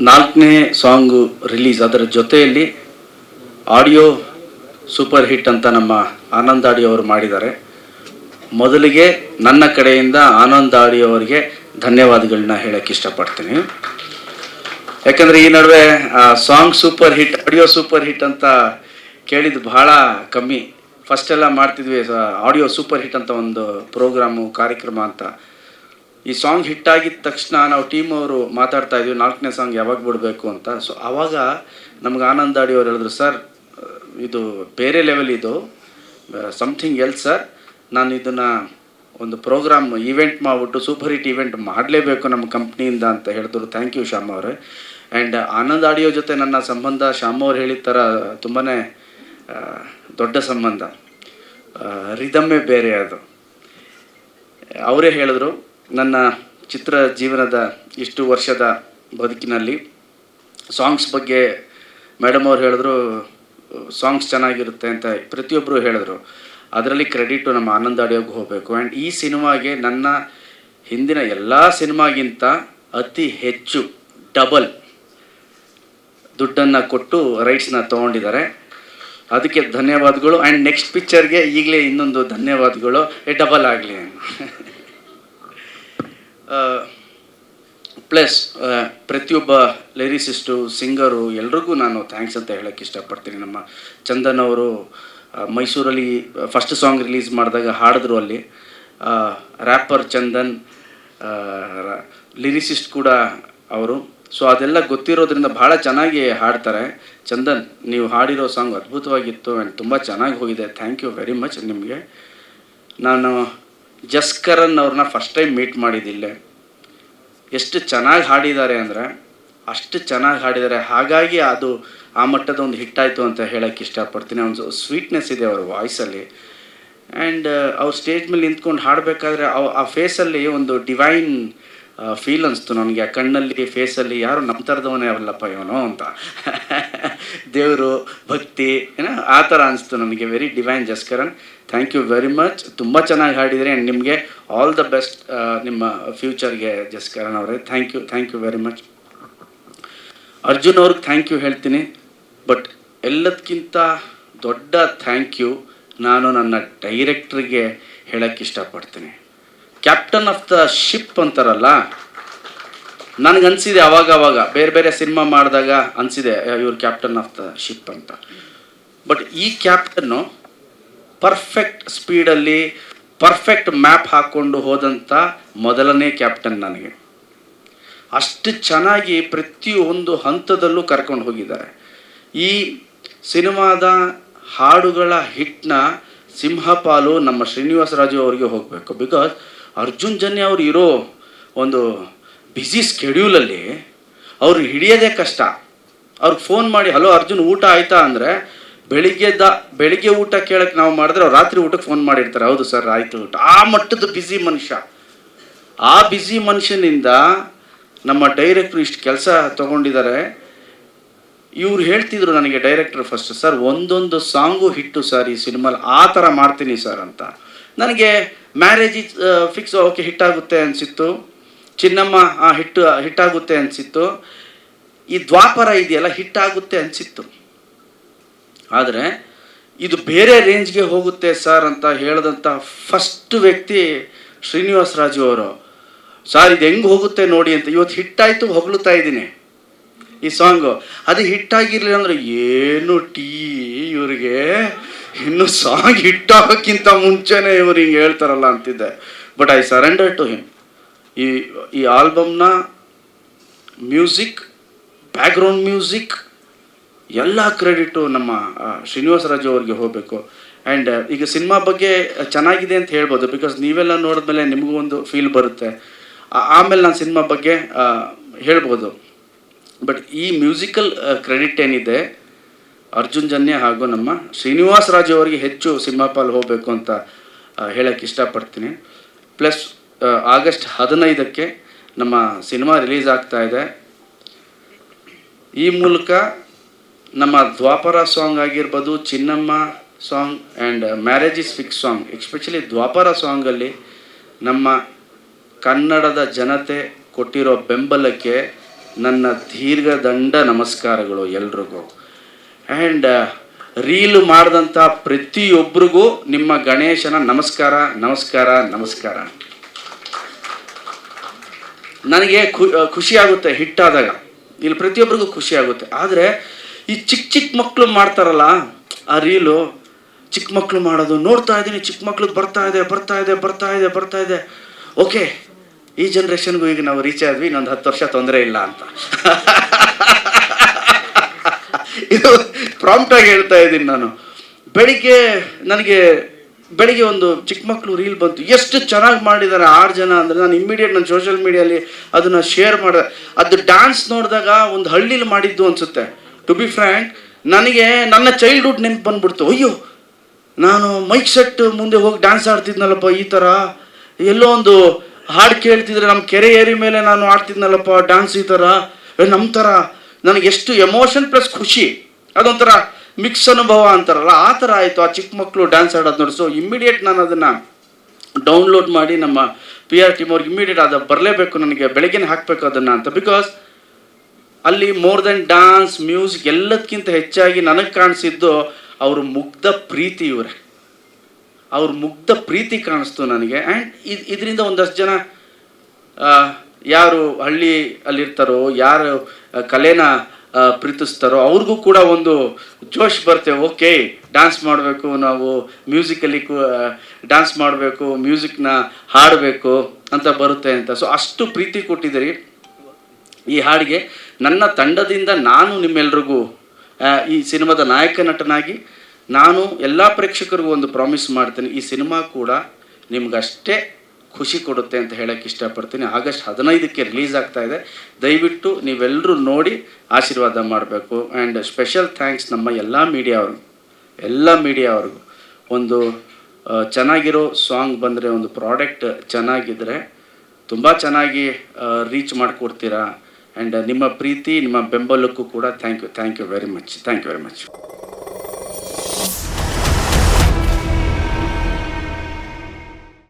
4ನೇ song release, ಅದರ ಜೊತೆಯಲ್ಲಿ ಆಡಿಯೋ ಸೂಪರ್ ಹಿಟ್ ಅಂತ ನಮ್ಮ ಆನಂದ್ ಆಡಿಯೋ ಅವರು ಮಾಡಿದ್ದಾರೆ. ಮೊದಲಿಗೆ ನನ್ನ ಕಡೆಯಿಂದ ಆನಂದ್ ಆಡಿಯೋ ಅವರಿಗೆ ಧನ್ಯವಾದಗಳನ್ನ ಹೇಳಕ್ಕೆ ಇಷ್ಟಪಡ್ತೀನಿ. ಯಾಕಂದರೆ ಈ ನಡುವೆ song super hit, audio super hit ಅಂತ ಕೇಳಿದ್ದು ಬಹಳ ಕಮ್ಮಿ. ಫಸ್ಟೆಲ್ಲ ಮಾಡ್ತಿದ್ವಿ ಆಡಿಯೋ ಸೂಪರ್ ಹಿಟ್ ಅಂತ ಒಂದು ಪ್ರೋಗ್ರಾಮು, ಕಾರ್ಯಕ್ರಮ ಅಂತ. ಈ ಸಾಂಗ್ ಹಿಟ್ ಆಗಿದ ತಕ್ಷಣ ನಾವು ಟೀಮ್ ಅವರು ಮಾತಾಡ್ತಾ ಇದ್ವಿ 4ನೇ ಸಾಂಗ್ ಯಾವಾಗ ಬಿಡಬೇಕು ಅಂತ. ಸೊ ಆವಾಗ ನಮ್ಗೆ ಆನಂದ್ ಆಡಿ ಅವ್ರು ಹೇಳಿದ್ರು, ಸರ್ ಇದು ಬೇರೆ ಲೆವೆಲ್, ಇದು ಸಮಥಿಂಗ್ ಎಲ್ಸ್ ಸರ್, ನಾನು ಇದನ್ನು ಒಂದು ಪ್ರೋಗ್ರಾಮ್ ಈವೆಂಟ್ ಮಾಡಿಬಿಟ್ಟು ಸೂಪರ್ ಹಿಟ್ ಈವೆಂಟ್ ಮಾಡಲೇಬೇಕು ನಮ್ಮ ಕಂಪ್ನಿಯಿಂದ ಅಂತ ಹೇಳಿದ್ರು. ಥ್ಯಾಂಕ್ ಯು ಶ್ಯಾಮ್ ಅವರೇ. ಆ್ಯಂಡ್ ಆನಂದ್ ಆಡಿಯೋ ಜೊತೆ ನನ್ನ ಸಂಬಂಧ ಶ್ಯಾಮ್ ಅವ್ರು ಹೇಳಿದ ಥರ ತುಂಬಾ ದೊಡ್ಡ ಸಂಬಂಧ, ರಿದಮ್ಮೇ ಬೇರೆ ಅದು. ಅವರೇ ಹೇಳಿದ್ರು, ನನ್ನ ಚಿತ್ರ ಜೀವನದ ಇಷ್ಟು ವರ್ಷದ ಬದುಕಿನಲ್ಲಿ ಸಾಂಗ್ಸ್ ಬಗ್ಗೆ ಮೇಡಮ್ ಅವ್ರು ಹೇಳಿದ್ರು, ಸಾಂಗ್ಸ್ ಚೆನ್ನಾಗಿರುತ್ತೆ ಅಂತ ಪ್ರತಿಯೊಬ್ಬರು ಹೇಳಿದ್ರು. ಅದರಲ್ಲಿ ಕ್ರೆಡಿಟು ನಮ್ಮ ಆನಂದ್ ಆಡಿಯೋಗೆ ಹೋಗಬೇಕು. ಆ್ಯಂಡ್ ಈ ಸಿನಿಮಾಗೆ ನನ್ನ ಹಿಂದಿನ ಎಲ್ಲ ಸಿನಿಮಾಗಿಂತ ಅತಿ ಹೆಚ್ಚು ಡಬಲ್ ದುಡ್ಡನ್ನು ಕೊಟ್ಟು ರೈಟ್ಸ್ನ ತೊಗೊಂಡಿದ್ದಾರೆ. ಅದಕ್ಕೆ ಧನ್ಯವಾದಗಳು. ಆ್ಯಂಡ್ ನೆಕ್ಸ್ಟ್ ಪಿಕ್ಚರ್ಗೆ ಈಗಲೇ ಇನ್ನೊಂದು ಧನ್ಯವಾದಗಳು, ಡಬಲ್ ಆಗಲಿ. ಪ್ಲಸ್ ಪ್ರತಿಯೊಬ್ಬ ಲಿರಿಸಿಸ್ಟು, ಸಿಂಗರು ಎಲ್ರಿಗೂ ನಾನು ಥ್ಯಾಂಕ್ಸ್ ಅಂತ ಹೇಳೋಕ್ಕೆ ಇಷ್ಟಪಡ್ತೀನಿ. ನಮ್ಮ ಚಂದನ್ ಅವರು ಮೈಸೂರಲ್ಲಿ ಫಸ್ಟ್ ಸಾಂಗ್ ರಿಲೀಸ್ ಮಾಡಿದಾಗ ಹಾಡಿದ್ರು ಅಲ್ಲಿ. ರ್ಯಾಪರ್ ಚಂದನ್, ಲಿರಿಸಿಸ್ಟ್ ಕೂಡ ಅವರು. ಸೊ ಅದೆಲ್ಲ ಗೊತ್ತಿರೋದ್ರಿಂದ ಭಾಳ ಚೆನ್ನಾಗಿ ಹಾಡ್ತಾರೆ. ಚಂದನ್, ನೀವು ಹಾಡಿರೋ ಸಾಂಗ್ ಅದ್ಭುತವಾಗಿತ್ತು ಆ್ಯಂಡ್ ತುಂಬ ಚೆನ್ನಾಗಿ ಹೋಗಿದೆ. ಥ್ಯಾಂಕ್ ಯು ವೆರಿ ಮಚ್ ನಿಮಗೆ. ನಾನು ಜಸ್ಕರನ್ ಅವ್ರನ್ನ ಫಸ್ಟ್ ಟೈಮ್ ಮೀಟ್ ಮಾಡಿದ್ದಿಲ್ಲೇ. ಎಷ್ಟು ಚೆನ್ನಾಗಿ ಹಾಡಿದ್ದಾರೆ ಅಂದರೆ ಅಷ್ಟು ಚೆನ್ನಾಗಿ ಹಾಡಿದ್ದಾರೆ. ಹಾಗಾಗಿ ಅದು ಆ ಮಟ್ಟದ ಒಂದು ಹಿಟ್ಟಾಯಿತು ಅಂತ ಹೇಳೋಕ್ಕೆ ಇಷ್ಟಪಡ್ತೀನಿ. ಒಂದು ಸ್ವೀಟ್ನೆಸ್ ಇದೆ ಅವ್ರ ವಾಯ್ಸಲ್ಲಿ. ಆ್ಯಂಡ್ ಅವ್ರು ಸ್ಟೇಜ್ ಮೇಲೆ ನಿಂತ್ಕೊಂಡು ಹಾಡಬೇಕಾದ್ರೆ ಆ ಫೇಸಲ್ಲಿ ಒಂದು ಡಿವೈನ್ ಫೀಲ್ ಅನಿಸ್ತು ನನಗೆ. ಆ ಕಣ್ಣಲ್ಲಿ, ಫೇಸಲ್ಲಿ ಯಾರು ನಮ್ಮ ಥರದವನೇ ಅವಲ್ಲಪ್ಪ ಇವನು ಅಂತ, ದೇವರು, ಭಕ್ತಿ ಏನೋ ಆ ಥರ ಅನಿಸ್ತು ನನಗೆ. Very divine Jaskaran. Thank you very much. ತುಂಬ ಚೆನ್ನಾಗಿ ಹಾಡಿದರೆ ಆ್ಯಂಡ್ ನಿಮಗೆ ಆಲ್ ದ ಬೆಸ್ಟ್ ನಿಮ್ಮ ಫ್ಯೂಚರ್ಗೆ ಜಸ್ಕರನ್ ಅವರೇ. Thank you very much. Arjun ಅವ್ರಿಗೆ ಥ್ಯಾಂಕ್ ಯು ಹೇಳ್ತೀನಿ. ಬಟ್ ಎಲ್ಲದಕ್ಕಿಂತ ದೊಡ್ಡ ಥ್ಯಾಂಕ್ ಯು ನಾನು ನನ್ನ ಡೈರೆಕ್ಟ್ರಿಗೆ ಹೇಳೋಕ್ಕೆ ಇಷ್ಟಪಡ್ತೀನಿ. ಕ್ಯಾಪ್ಟನ್ ಆಫ್ ದ ಶಿಪ್ ಅಂತಾರಲ್ಲ, ನನಗನ್ಸಿದೆ ಅವಾಗ ಬೇರೆ ಬೇರೆ ಸಿನಿಮಾ ಮಾಡಿದಾಗ ಅನಿಸಿದೆ ಇವ್ರು ಕ್ಯಾಪ್ಟನ್ ಆಫ್ ದ ಶಿಪ್ ಅಂತ. ಬಟ್ ಈ ಕ್ಯಾಪ್ಟನ್ನು ಪರ್ಫೆಕ್ಟ್ ಸ್ಪೀಡಲ್ಲಿ ಪರ್ಫೆಕ್ಟ್ ಮ್ಯಾಪ್ ಹಾಕ್ಕೊಂಡು ಹೋದಂಥ ಮೊದಲನೇ ಕ್ಯಾಪ್ಟನ್ ನನಗೆ. ಅಷ್ಟು ಚೆನ್ನಾಗಿ ಪ್ರತಿಯೊಂದು ಹಂತದಲ್ಲೂ ಕರ್ಕೊಂಡು ಹೋಗಿದ್ದಾರೆ. ಈ ಸಿನಿಮಾದ ಹಾಡುಗಳ ಹಿಟ್ನ ಸಿಂಹಪಾಲು ನಮ್ಮ ಶ್ರೀನಿವಾಸ ರಾಜು ಅವರಿಗೆ ಹೋಗಬೇಕು. ಬಿಕಾಸ್ ಅರ್ಜುನ್ ಜನ್ಯ ಅವ್ರು ಇರೋ ಒಂದು ಬ್ಯುಸಿ ಸ್ಕೆಡ್ಯೂಲಲ್ಲಿ ಅವ್ರು ಹಿಡಿಯೋದೇ ಕಷ್ಟ. ಅವ್ರಿಗೆ ಫೋನ್ ಮಾಡಿ, ಹಲೋ ಅರ್ಜುನ್ ಊಟ ಆಯಿತಾ ಅಂದರೆ ಬೆಳಿಗ್ಗೆ ಊಟ ಕೇಳಕ್ಕೆ ನಾವು ಮಾಡಿದ್ರೆ ಅವ್ರು ರಾತ್ರಿ ಊಟಕ್ಕೆ ಫೋನ್ ಮಾಡಿರ್ತಾರೆ, ಹೌದು ಸರ್ ಆಯಿತು ಊಟ. ಆ ಮಟ್ಟದ ಬ್ಯುಸಿ ಮನುಷ್ಯ. ಆ ಬ್ಯುಸಿ ಮನುಷ್ಯನಿಂದ ನಮ್ಮ ಡೈರೆಕ್ಟ್ರು ಇಷ್ಟು ಕೆಲಸ ತೊಗೊಂಡಿದ್ದಾರೆ. ಇವ್ರು ಹೇಳ್ತಿದ್ರು ನನಗೆ ಡೈರೆಕ್ಟ್ರ್ ಫಸ್ಟ್, ಸರ್ ಒಂದೊಂದು ಸಾಂಗು ಹಿಟ್ಟು ಸರ್ ಈ ಸಿನಿಮಾಲಿ, ಆ ಥರ ಮಾಡ್ತೀನಿ ಸರ್ ಅಂತ. ನನಗೆ ಮ್ಯಾರೇಜ್ ಫಿಕ್ಸ್, ಓಕೆ ಹಿಟ್ಟಾಗುತ್ತೆ ಅನಿಸಿತ್ತು. ಚಿನ್ನಮ್ಮ ಹಿಟ್ಟಾಗುತ್ತೆ ಅನಿಸಿತ್ತು. ಈ ದ್ವಾಪರ ಇದೆಯಲ್ಲ ಹಿಟ್ಟಾಗುತ್ತೆ ಅನಿಸಿತ್ತು. ಆದರೆ ಇದು ಬೇರೆ ರೇಂಜ್ಗೆ ಹೋಗುತ್ತೆ ಸರ್ ಅಂತ ಹೇಳಿದಂಥ ಫಸ್ಟ್ ವ್ಯಕ್ತಿ ಶ್ರೀನಿವಾಸ ರಾಜು ಅವರು. ಸರ್ ಇದು ಹೆಂಗೆ ಹೋಗುತ್ತೆ ನೋಡಿ ಅಂತ. ಇವತ್ತು ಹಿಟ್ಟಾಯಿತು ಹೊಗಳುತ್ತಾ ಇದ್ದೀನಿ ಈ ಸಾಂಗು. ಅದು ಹಿಟ್ಟಾಗಿರಲಿಲ್ಲ ಅಂದರೆ ಏನು ಇವ್ರಿಗೆ ಇನ್ನು ಸಾಂಗ್ ಹಿಟ್ಟಾಗೋಕ್ಕಿಂತ ಮುಂಚೆನೇ ಇವ್ರು ಹಿಂಗೆ ಹೇಳ್ತಾರಲ್ಲ ಅಂತಿದ್ದೆ. But I surrender to him. ಈ ಆಲ್ಬಮ್ನ ಮ್ಯೂಸಿಕ್, ಬ್ಯಾಕ್ಗ್ರೌಂಡ್ ಮ್ಯೂಸಿಕ್ ಎಲ್ಲ ಕ್ರೆಡಿಟು ನಮ್ಮ ಶ್ರೀನಿವಾಸ ರಾಜು ಅವ್ರಿಗೆ ಹೋಗಬೇಕು. ಆ್ಯಂಡ್ ಈಗ ಸಿನಿಮಾ ಬಗ್ಗೆ ಚೆನ್ನಾಗಿದೆ ಅಂತ ಹೇಳ್ಬೋದು, ಬಿಕಾಸ್ ನೀವೆಲ್ಲ ನೋಡಿದ್ಮೇಲೆ ನಿಮಗೂ ಒಂದು ಫೀಲ್ ಬರುತ್ತೆ. ಆಮೇಲೆ ನಾನು ಸಿನಿಮಾ ಬಗ್ಗೆ ಹೇಳ್ಬೋದು. ಬಟ್ ಈ ಮ್ಯೂಸಿಕಲ್ ಕ್ರೆಡಿಟ್ ಏನಿದೆ ಅರ್ಜುನ್ ಜನ್ಯ ಹಾಗೂ ನಮ್ಮ ಶ್ರೀನಿವಾಸ ರಾಜು ಅವರಿಗೆ ಹೆಚ್ಚು ಸಿಂಹಪಾಲು ಹೋಗಬೇಕು ಅಂತ ಹೇಳೋಕ್ಕೆ ಇಷ್ಟಪಡ್ತೀನಿ. ಪ್ಲಸ್ ಆಗಸ್ಟ್ 15ಕ್ಕೆ ನಮ್ಮ ಸಿನಿಮಾ ರಿಲೀಸ್ ಆಗ್ತಾ ಇದೆ. ಈ ಮೂಲಕ ನಮ್ಮ ದ್ವಾಪರ ಸಾಂಗ್ ಆಗಿರ್ಬೋದು, Chinnamma song and marriage is fix song, especially Dwapara ಸಾಂಗಲ್ಲಿ ನಮ್ಮ ಕನ್ನಡದ ಜನತೆ ಕೊಟ್ಟಿರೋ ಬೆಂಬಲಕ್ಕೆ ನನ್ನ ದೀರ್ಘದಂಡ ನಮಸ್ಕಾರಗಳು ಎಲ್ರಿಗೂ. ಆ್ಯಂಡ್ ರೀಲ್ ಮಾಡಿದಂಥ ಪ್ರತಿಯೊಬ್ಬರಿಗೂ ನಿಮ್ಮ ಗಣೇಶನ ನಮಸ್ಕಾರ ನಮಸ್ಕಾರ ನಮಸ್ಕಾರ. ನನಗೆ ಖುಷಿಯಾಗುತ್ತೆ ಹಿಟ್ಟಾದಾಗ, ಇಲ್ಲಿ ಪ್ರತಿಯೊಬ್ಬರಿಗೂ ಖುಷಿ ಆಗುತ್ತೆ. ಆದರೆ ಈ ಚಿಕ್ಕ ಚಿಕ್ಕ ಮಕ್ಕಳು ಮಾಡ್ತಾರಲ್ಲ ಆ ರೀಲು, ಚಿಕ್ಕ ಮಕ್ಕಳು ಮಾಡೋದು ನೋಡ್ತಾ ಇದ್ದೀನಿ, ಚಿಕ್ಕ ಮಕ್ಳು ಬರ್ತಾ ಇದೆ. ಓಕೆ, ಈ ಜನ್ರೇಷನ್ಗೂ ಈಗ ನಾವು ರೀಚ್ ಆದ್ವಿ, ಇನ್ನೊಂದು 10 ವರ್ಷ ತೊಂದರೆ ಇಲ್ಲ ಅಂತ. ಇದು ಪ್ರಾಂಪ್ಟಾಗಿ ಹೇಳ್ತಾ ಇದ್ದೀನಿ ನಾನು. ಬೆಳಿಗ್ಗೆ ಒಂದು ಚಿಕ್ಕ ಮಕ್ಕಳು ರೀಲ್ ಬಂತು, ಎಷ್ಟು ಚೆನ್ನಾಗಿ ಮಾಡಿದ್ದಾರೆ 6 ಜನ ಅಂದರೆ ನಾನು ಇಮ್ಮಿಡಿಯೇಟ್ ನನ್ನ ಸೋಷಿಯಲ್ ಮೀಡಿಯಲ್ಲಿ ಅದನ್ನು ಶೇರ್ ಮಾಡಿದೆ. ಅದು ಡ್ಯಾನ್ಸ್ ನೋಡಿದಾಗ ಒಂದು ಹಳ್ಳಿಲಿ ಮಾಡಿದ್ದು ಅನಿಸುತ್ತೆ. ಟು ಬಿ ಫ್ರ್ಯಾಂಕ್, ನನಗೆ ನನ್ನ ಚೈಲ್ಡ್ಹುಡ್ ನೆನಪು ಬಂದ್ಬಿಡ್ತು. ಅಯ್ಯೋ, ನಾನು ಮೈಕ್ ಸೆಟ್ ಮುಂದೆ ಹೋಗಿ ಡ್ಯಾನ್ಸ್ ಆಡ್ತಿದ್ನಲ್ಲಪ್ಪ, ಈ ಥರ ಎಲ್ಲೋ ಒಂದು ಹಾಡು ಕೇಳ್ತಿದ್ರೆ ನಮ್ಮ ಕೆರೆ ಏರಿ ಮೇಲೆ ನಾನು ಆಡ್ತಿದ್ನಲ್ಲಪ್ಪ ಡ್ಯಾನ್ಸ್, ಈ ಥರ ನಮ್ಮ ಥರ ನನಗೆ ಎಷ್ಟು ಎಮೋಷನ್ ಪ್ಲಸ್ ಖುಷಿ, ಅದೊಂಥರ ಮಿಕ್ಸ್ ಅನುಭವ ಅಂತಾರಲ್ಲ, ಆ ಥರ ಆಯಿತು ಆ ಚಿಕ್ಕ ಮಕ್ಕಳು ಡ್ಯಾನ್ಸ್ ಆಡೋದು ನೋಡಿ. ಸೊ ಇಮ್ಮಿಡಿಯೇಟ್ ನಾನು ಅದನ್ನು ಡೌನ್ಲೋಡ್ ಮಾಡಿ ನಮ್ಮ PR ಟೀಮ್ ಅವ್ರಿಗೆ ಇಮ್ಮಿಡಿಯೇಟ್ ಅದು ಬರಲೇಬೇಕು, ನನಗೆ ಬೆಳಗ್ಗೆನೇ ಹಾಕಬೇಕು ಅದನ್ನು ಅಂತ. ಬಿಕಾಸ್ ಅಲ್ಲಿ ಮೋರ್ ದೆನ್ ಡ್ಯಾನ್ಸ್, ಮ್ಯೂಸಿಕ್ ಎಲ್ಲದಕ್ಕಿಂತ ಹೆಚ್ಚಾಗಿ ನನಗೆ ಕಾಣಿಸಿದ್ದು ಅವ್ರ ಮುಗ್ಧ ಪ್ರೀತಿ. ಅವ್ರ ಮುಗ್ಧ ಪ್ರೀತಿ ಕಾಣಿಸ್ತು ನನಗೆ. ಆ್ಯಂಡ್ ಇದರಿಂದ ಒಂದಷ್ಟು ಜನ ಯಾರು ಅಲ್ಲಿರ್ತಾರೋ, ಯಾರು ಕಲೆನ ಪ್ರೀತಿಸ್ತಾರೋ ಅವ್ರಿಗೂ ಕೂಡ ಒಂದು ಜೋಶ್ ಬರ್ತೇವೆ. ಓಕೆ, ಡ್ಯಾನ್ಸ್ ಮಾಡಬೇಕು, ನಾವು ಮ್ಯೂಸಿಕಲ್ಲಿ ಡ್ಯಾನ್ಸ್ ಮಾಡಬೇಕು, ಮ್ಯೂಸಿಕ್ನ ಹಾಡಬೇಕು ಅಂತ ಬರುತ್ತೆ ಅಂತ. ಸೊ ಅಷ್ಟು ಪ್ರೀತಿ ಕೊಟ್ಟಿದ್ದೀರಿ ಈ ಹಾಡಿಗೆ. ನನ್ನ ತಂಡದಿಂದ ನಾನು ನಿಮ್ಮೆಲ್ರಿಗೂ ಈ ಸಿನಿಮಾದ ನಾಯಕ ನಟನಾಗಿ ನಾನು ಎಲ್ಲ ಪ್ರೇಕ್ಷಕರಿಗೂ ಒಂದು ಪ್ರಾಮಿಸ್ ಮಾಡ್ತೀನಿ, ಈ ಸಿನಿಮಾ ಕೂಡ ನಿಮ್ಗಷ್ಟೇ ಖುಷಿ ಕೊಡುತ್ತೆ ಅಂತ ಹೇಳೋಕ್ಕೆ ಇಷ್ಟಪಡ್ತೀನಿ. ಆಗಸ್ಟ್ 15ಕ್ಕೆ ರಿಲೀಸ್ ಆಗ್ತಾ ಇದೆ. ದಯವಿಟ್ಟು ನೀವೆಲ್ಲರೂ ನೋಡಿ ಆಶೀರ್ವಾದ ಮಾಡಬೇಕು. ಆ್ಯಂಡ್ ಸ್ಪೆಷಲ್ ಥ್ಯಾಂಕ್ಸ್ ನಮ್ಮ ಎಲ್ಲ ಮೀಡಿಯಾವ್ರಿಗೂ. ಒಂದು ಚೆನ್ನಾಗಿರೋ ಸಾಂಗ್ ಬಂದರೆ, ಒಂದು ಪ್ರಾಡಕ್ಟ್ ಚೆನ್ನಾಗಿದ್ದರೆ ತುಂಬ ಚೆನ್ನಾಗಿ ರೀಚ್ ಮಾಡಿಕೊಡ್ತೀರಾ. ಆ್ಯಂಡ್ ನಿಮ್ಮ ಪ್ರೀತಿ, ನಿಮ್ಮ ಬೆಂಬಲಕ್ಕೂ ಕೂಡ ಥ್ಯಾಂಕ್ ಯು ವೆರಿ ಮಚ್.